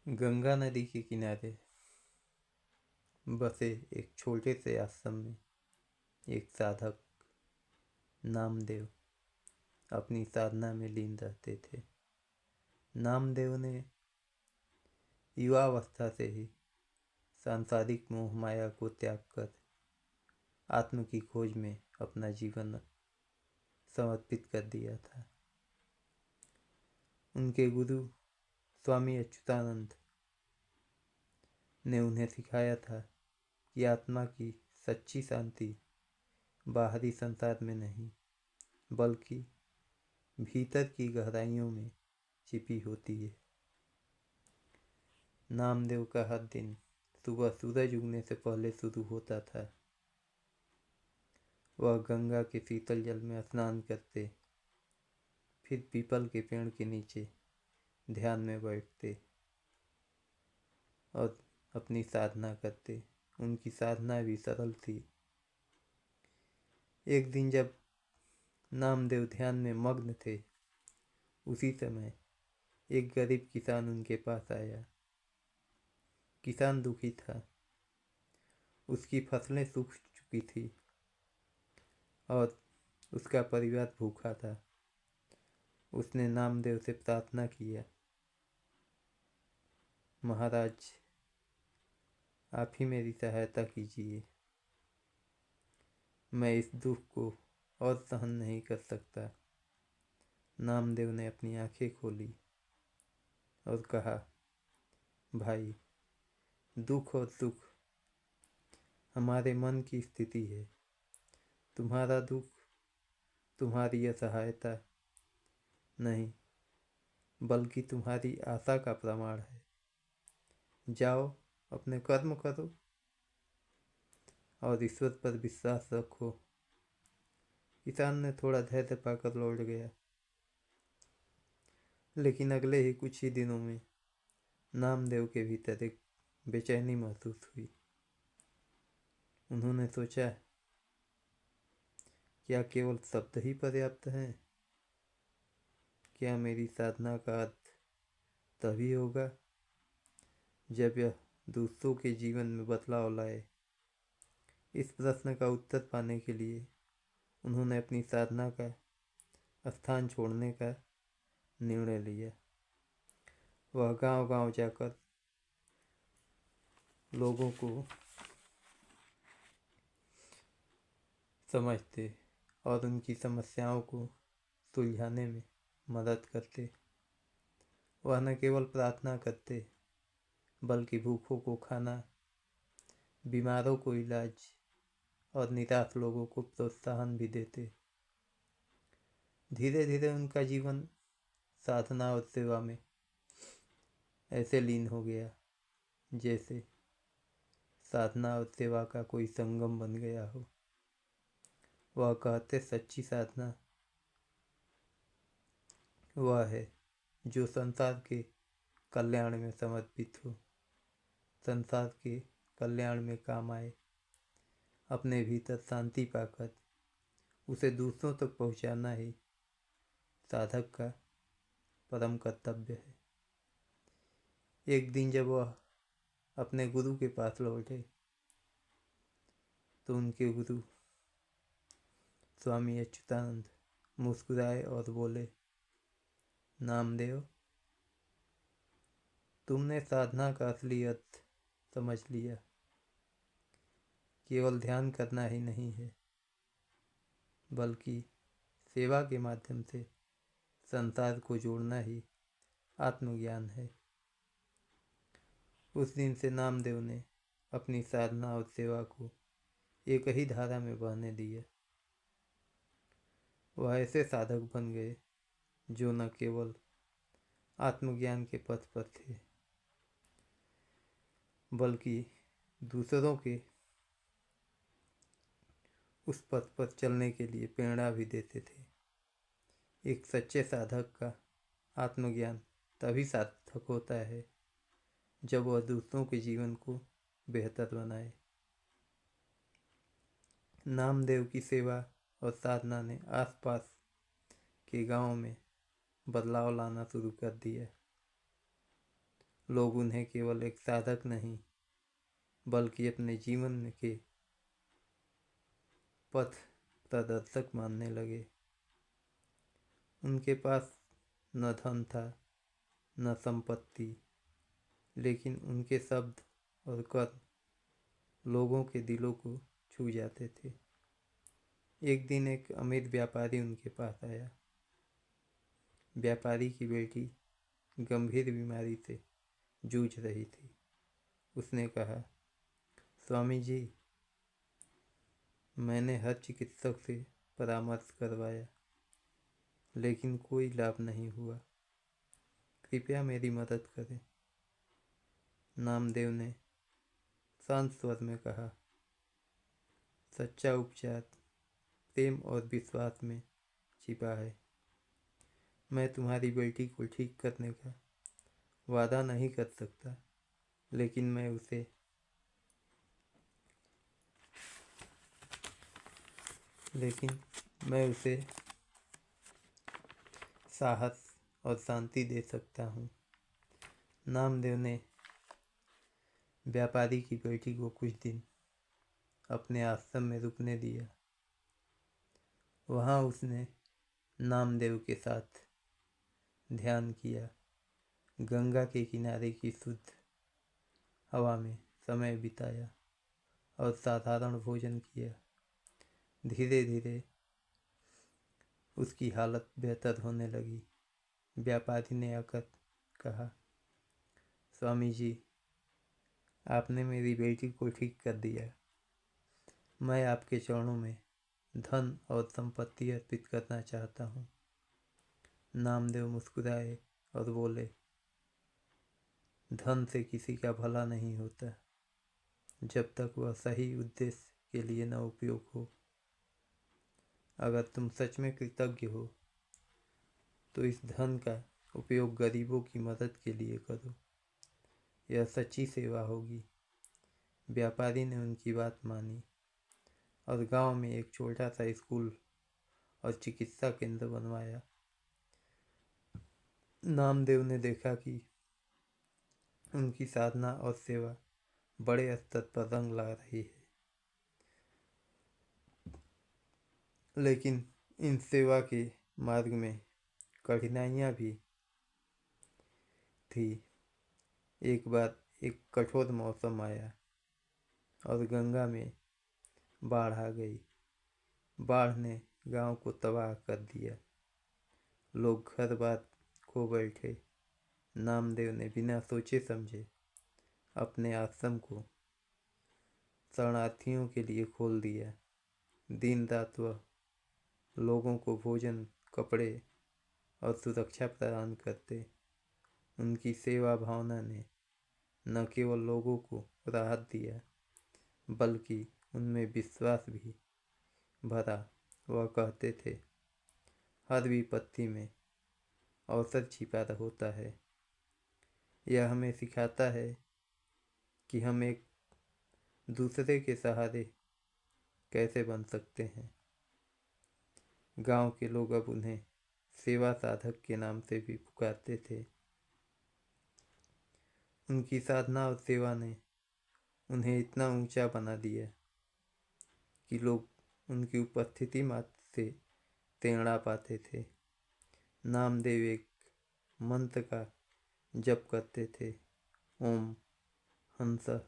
गंगा नदी के किनारे बसे एक छोटे से आश्रम में एक साधक नामदेव अपनी साधना में लीन रहते थे। नामदेव ने युवावस्था से ही सांसारिक मोह माया को त्याग कर आत्म की खोज में अपना जीवन समर्पित कर दिया था। उनके गुरु स्वामी अच्युतानंद ने उन्हें सिखाया था कि आत्मा की सच्ची शांति बाहरी संसार में नहीं बल्कि भीतर की गहराइयों में छिपी होती है। नामदेव का हर दिन सुबह सूरज उगने से पहले शुरू होता था। वह गंगा के शीतल जल में स्नान करते, फिर पीपल के पेड़ के नीचे ध्यान में बैठते और अपनी साधना करते। उनकी साधना भी सरल थी। एक दिन जब नामदेव ध्यान में मग्न थे, उसी समय एक गरीब किसान उनके पास आया। किसान दुखी था, उसकी फसलें सूख चुकी थी और उसका परिवार भूखा था। उसने नामदेव से प्रार्थना किया, महाराज आप ही मेरी सहायता कीजिए, मैं इस दुख को और सहन नहीं कर सकता। नामदेव ने अपनी आंखें खोली और कहा, भाई दुख और सुख हमारे मन की स्थिति है। तुम्हारा दुख तुम्हारी असहायता नहीं बल्कि तुम्हारी आशा का प्रमाण है। जाओ अपने कर्म करो और ईश्वर पर विश्वास रखो। किसान ने थोड़ा धैर्य पाकर लौट गया, लेकिन अगले ही कुछ ही दिनों में नामदेव के भीतर एक बेचैनी महसूस हुई। उन्होंने सोचा, क्या केवल शब्द ही पर्याप्त हैं? क्या मेरी साधना का अर्थ तभी होगा जब यह दूसरों के जीवन में बदलाव लाए? इस प्रश्न का उत्तर पाने के लिए उन्होंने अपनी साधना का स्थान छोड़ने का निर्णय लिया। वह गांव-गांव जाकर लोगों को समझते और उनकी समस्याओं को सुलझाने में मदद करते। वह न केवल प्रार्थना करते बल्कि भूखों को खाना, बीमारों को इलाज और निराश लोगों को प्रोत्साहन भी देते। धीरे धीरे उनका जीवन साधना और सेवा में ऐसे लीन हो गया जैसे साधना और सेवा का कोई संगम बन गया हो। वह कहते, सच्ची साधना वह है जो संसार के कल्याण में समर्पित हो, संसार के कल्याण में काम आए। अपने भीतर शांति पाकर उसे दूसरों तक पहुंचाना ही साधक का परम कर्तव्य है। एक दिन जब वह अपने गुरु के पास लौटे तो उनके गुरु स्वामी अच्युतानंद मुस्कुराए और बोले, नामदेव तुमने साधना का असली अर्थ समझ लिया। केवल ध्यान करना ही नहीं है बल्कि सेवा के माध्यम से संसार को जोड़ना ही आत्मज्ञान है। उस दिन से नामदेव ने अपनी साधना और सेवा को एक ही धारा में बहने दिया। वह ऐसे साधक बन गए जो न केवल आत्मज्ञान के पथ पर थे बल्कि दूसरों के उस पथ पर चलने के लिए प्रेरणा भी देते थे। एक सच्चे साधक का आत्मज्ञान तभी सार्थक होता है जब वह दूसरों के जीवन को बेहतर बनाए। नामदेव की सेवा और साधना ने आसपास के गांवों में बदलाव लाना शुरू कर दिया। लोग उन्हें केवल एक साधक नहीं बल्कि अपने जीवन के पथ प्रदर्शक मानने लगे। उनके पास न धन था न संपत्ति, लेकिन उनके शब्द और कर्म लोगों के दिलों को छू जाते थे। एक दिन एक अमीर व्यापारी उनके पास आया। व्यापारी की बेटी गंभीर बीमारी से जूझ रही थी। उसने कहा, स्वामी जी, मैंने हर चिकित्सक से परामर्श करवाया, लेकिन कोई लाभ नहीं हुआ। कृपया मेरी मदद करें। नामदेव ने शांत स्वर में कहा, सच्चा उपचार प्रेम और विश्वास में छिपा है। मैं तुम्हारी बेटी को ठीक करने का वादा नहीं कर सकता, लेकिन मैं उसे साहस और शांति दे सकता हूँ। नामदेव ने व्यापारी की बेटी को कुछ दिन अपने आश्रम में रुकने दिया। वहाँ उसने नामदेव के साथ ध्यान किया, गंगा के किनारे की शुद्ध हवा में समय बिताया और साधारण भोजन किया। धीरे धीरे उसकी हालत बेहतर होने लगी। व्यापारी ने आकर कहा, स्वामी जी, आपने मेरी बेटी को ठीक कर दिया। मैं आपके चरणों में धन और संपत्ति अर्पित करना चाहता हूँ। नामदेव मुस्कुराए और बोले, धन से किसी का भला नहीं होता जब तक वह सही उद्देश्य के लिए न उपयोग हो। अगर तुम सच में कृतज्ञ हो तो इस धन का उपयोग गरीबों की मदद के लिए करो। यह सच्ची सेवा होगी। व्यापारी ने उनकी बात मानी और गांव में एक छोटा सा स्कूल और चिकित्सा केंद्र बनवाया। नामदेव ने देखा कि उनकी साधना और सेवा बड़े स्तर पर रंग ला रही है, लेकिन इन सेवा के मार्ग में कठिनाइयाँ भी थी। एक बार एक कठोर मौसम आया और गंगा में बाढ़ आ गई। बाढ़ ने गांव को तबाह कर दिया। लोग घर बार खो बैठे। नामदेव ने बिना सोचे समझे अपने आश्रम को शरणार्थियों के लिए खोल दिया। दिन रात वह लोगों को भोजन, कपड़े और सुरक्षा प्रदान करते। उनकी सेवा भावना ने न केवल लोगों को राहत दिया, बल्कि उनमें विश्वास भी भरा। वह कहते थे, हर विपत्ति में अवसर छिपा होता है। यह हमें सिखाता है कि हम एक दूसरे के सहारे कैसे बन सकते हैं। गांव के लोग अब उन्हें सेवा साधक के नाम से भी पुकारते थे। उनकी साधना और सेवा ने उन्हें इतना ऊंचा बना दिया कि लोग उनकी उपस्थिति मात्र से प्रेरणा पाते थे। नामदेव एक मंत्र का जप करते थे, ओम हंसः।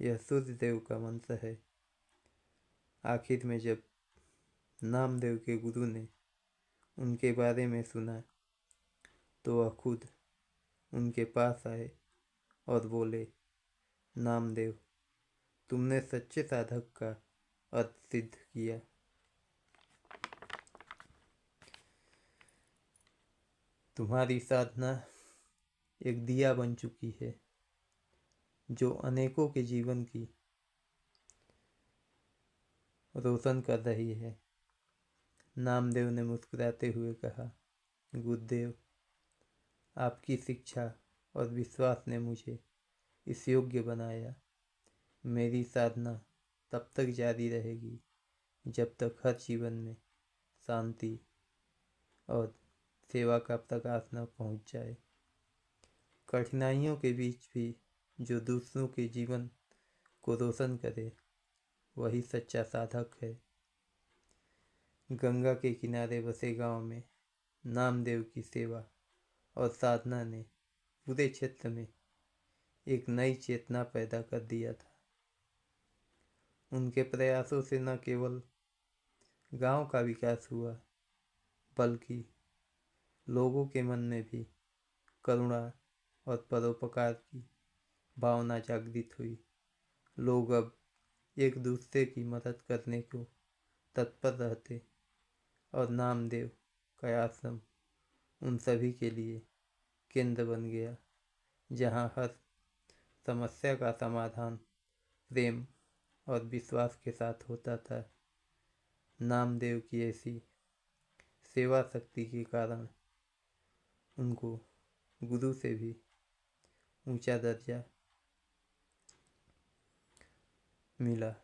यह सूर्यदेव का मंत्र है। आखिर में जब नामदेव के गुरु ने उनके बारे में सुना तो वह खुद उनके पास आए और बोले, नामदेव, तुमने सच्चे साधक का अर्थ सिद्ध किया। तुम्हारी साधना एक दिया बन चुकी है जो अनेकों के जीवन की रोशन कर रही है। नामदेव ने मुस्कुराते हुए कहा, गुरुदेव, आपकी शिक्षा और विश्वास ने मुझे इस योग्य बनाया। मेरी साधना तब तक जारी रहेगी जब तक हर जीवन में शांति और सेवा का प्रकाश न पहुंच जाए। कठिनाइयों के बीच भी जो दूसरों के जीवन को रोशन करे, वही सच्चा साधक है। गंगा के किनारे बसे गांव में नामदेव की सेवा और साधना ने पूरे क्षेत्र में एक नई चेतना पैदा कर दिया था। उनके प्रयासों से न केवल गांव का विकास हुआ, बल्कि लोगों के मन में भी करुणा और परोपकार की भावना जागृत हुई। लोग अब एक दूसरे की मदद करने को तत्पर रहते और नामदेव का आश्रम उन सभी के लिए केंद्र बन गया, जहां हर समस्या का समाधान प्रेम और विश्वास के साथ होता था। नामदेव की ऐसी सेवा शक्ति के कारण उनको गुरु से भी ऊंचा दर्जा मिला।